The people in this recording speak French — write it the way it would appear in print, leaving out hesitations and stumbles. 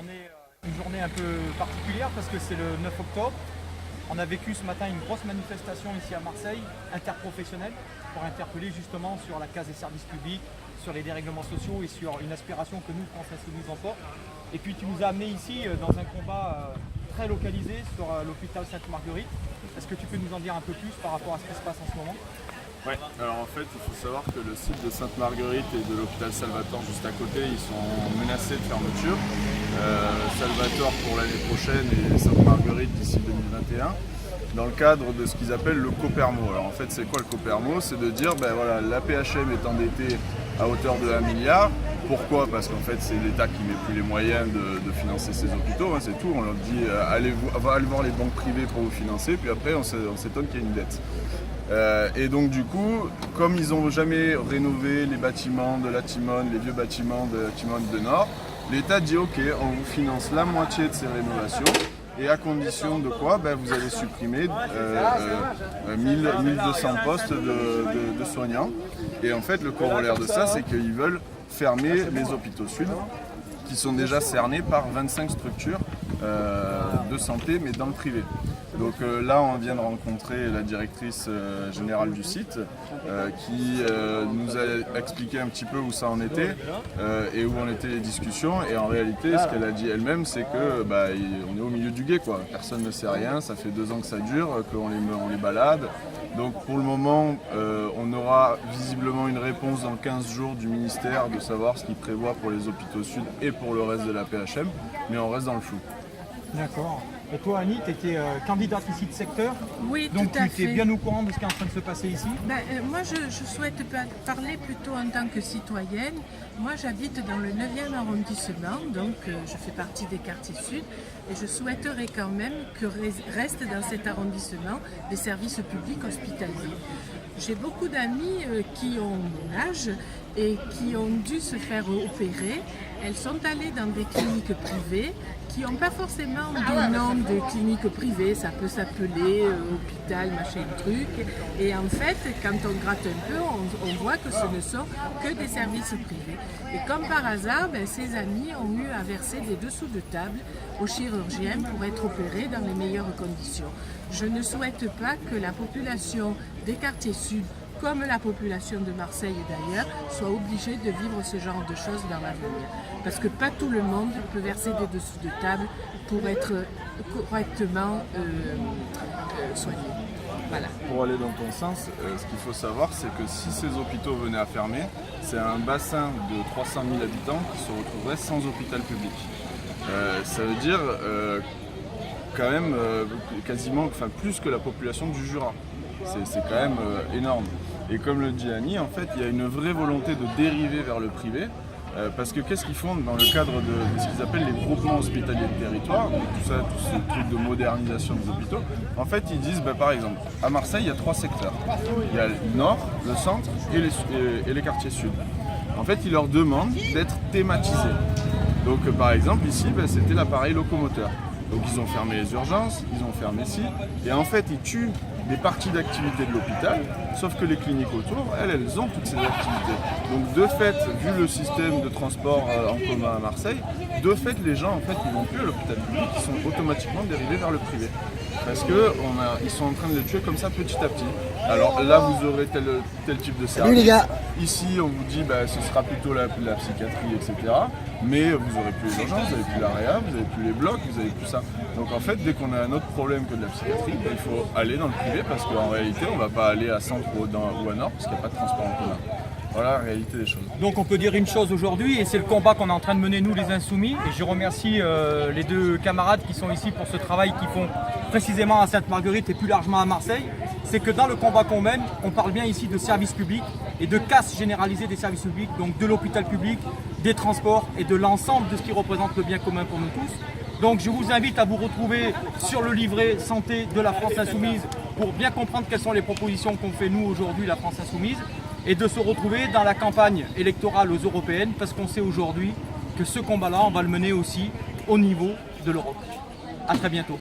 On est une journée un peu particulière parce que c'est le 9 octobre. On a vécu ce matin une grosse manifestation ici à Marseille, interprofessionnelle, pour interpeller justement sur la case des services publics, sur les dérèglements sociaux et sur une aspiration que nous, France Insoumise, on porte. Et puis tu nous as amenés ici dans un combat très localisé sur l'hôpital Sainte-Marguerite. Est-ce que tu peux nous en dire un peu plus par rapport à ce qui se passe en ce moment ? Ouais, alors en fait, il faut savoir que le site de Sainte-Marguerite et de l'hôpital Salvatore juste à côté, ils sont menacés de fermeture. Salvatore pour l'année prochaine et Sainte-Marguerite d'ici 2021, dans le cadre de ce qu'ils appellent le Copermo. Alors en fait, c'est quoi le Copermo? C'est de dire, ben voilà, l'AP-HM est endettée à hauteur de 1 milliard. Pourquoi? Parce qu'en fait, c'est l'État qui met plus les moyens de financer ses hôpitaux, hein, c'est tout. On leur dit, allez voir les banques privées pour vous financer, puis après, on s'étonne qu'il y ait une dette. Et donc du coup, comme ils n'ont jamais rénové les bâtiments de la Timone, les vieux bâtiments de la Timone de Nord, l'État dit ok, on vous finance la moitié de ces rénovations et à condition de quoi ben, vous allez supprimer 1200 postes de soignants. Et en fait le corollaire de ça, c'est qu'ils veulent fermer les hôpitaux sud qui sont déjà cernés par 25 structures de santé mais dans le privé. Donc là, on vient de rencontrer la directrice générale du site qui nous a expliqué un petit peu où ça en était et où en étaient les discussions. Et en réalité, ce qu'elle a dit elle-même, c'est que on est au milieu du gué, quoi. Personne ne sait rien, ça fait 2 ans que ça dure, qu'on les balade. Donc pour le moment, on aura visiblement une réponse dans 15 jours du ministère de savoir ce qu'il prévoit pour les hôpitaux sud et pour le reste de la PHM, mais on reste dans le flou. D'accord. Et toi, Annie, tu étais candidate ici de secteur. Oui, donc tout à fait. Donc tu étais bien au courant de ce qui est en train de se passer ici. Moi, je souhaite parler plutôt en tant que citoyenne. Moi, j'habite dans le 9e arrondissement, donc je fais partie des quartiers sud. Et je souhaiterais quand même que reste dans cet arrondissement des services publics hospitaliers. J'ai beaucoup d'amis qui ont mon âge et qui ont dû se faire opérer. Elles sont allées dans des cliniques privées qui n'ont pas forcément de nom de clinique privée, ça peut s'appeler hôpital, machin truc. Et en fait, quand on gratte un peu, on voit que ce ne sont que des services privés. Et comme par hasard, ces amis ont eu à verser des dessous de table aux chirurgiens pour être opérés dans les meilleures conditions. Je ne souhaite pas que la population des quartiers sud, comme la population de Marseille d'ailleurs, soit obligée de vivre ce genre de choses dans l'avenir. Parce que pas tout le monde peut verser des dessous de table pour être correctement soigné. Voilà. Pour aller dans ton sens, ce qu'il faut savoir, c'est que si ces hôpitaux venaient à fermer, c'est un bassin de 300 000 habitants qui se retrouverait sans hôpital public. Ça veut dire quand même quasiment, plus que la population du Jura. C'est quand même énorme. Et comme le dit Annie, en fait, il y a une vraie volonté de dériver vers le privé. Parce que qu'est-ce qu'ils font dans le cadre de ce qu'ils appellent les groupements hospitaliers de territoire, donc tout ce truc de modernisation des hôpitaux. En fait, ils disent, par exemple, à Marseille, il y a 3 secteurs. Il y a le nord, le centre et les quartiers sud. En fait, ils leur demandent d'être thématisés. Donc, par exemple, ici, c'était l'appareil locomoteur. Donc, ils ont fermé les urgences, ils ont fermé ci, et en fait, ils tuent des parties d'activité de l'hôpital, sauf que les cliniques autour, elles ont toutes ces activités. Donc de fait, vu le système de transport en commun à Marseille, de fait les gens en fait ils vont plus à l'hôpital public, ils sont automatiquement dérivés vers le privé. Parce qu'ils sont en train de les tuer comme ça petit à petit. Alors là vous aurez tel type de service. Salut les gars. Ici on vous dit ce sera plutôt la psychiatrie, etc. Mais vous n'aurez plus les urgences, vous n'avez plus la réa, vous n'avez plus les blocs, vous n'avez plus ça. Donc en fait dès qu'on a un autre problème que de la psychiatrie, il faut aller dans le privé parce qu'en réalité on ne va pas aller à centre ou à nord parce qu'il n'y a pas de transport en commun. Voilà la réalité des choses. Donc on peut dire une chose aujourd'hui, et c'est le combat qu'on est en train de mener nous les Insoumis, et je remercie les 2 camarades qui sont ici pour ce travail qu'ils font précisément à Sainte-Marguerite et plus largement à Marseille, c'est que dans le combat qu'on mène, on parle bien ici de services publics et de casse généralisée des services publics, donc de l'hôpital public, des transports et de l'ensemble de ce qui représente le bien commun pour nous tous. Donc je vous invite à vous retrouver sur le livret santé de la France Insoumise pour bien comprendre quelles sont les propositions qu'on fait nous aujourd'hui, la France Insoumise, et de se retrouver dans la campagne électorale aux européennes parce qu'on sait aujourd'hui que ce combat-là, on va le mener aussi au niveau de l'Europe. À très bientôt.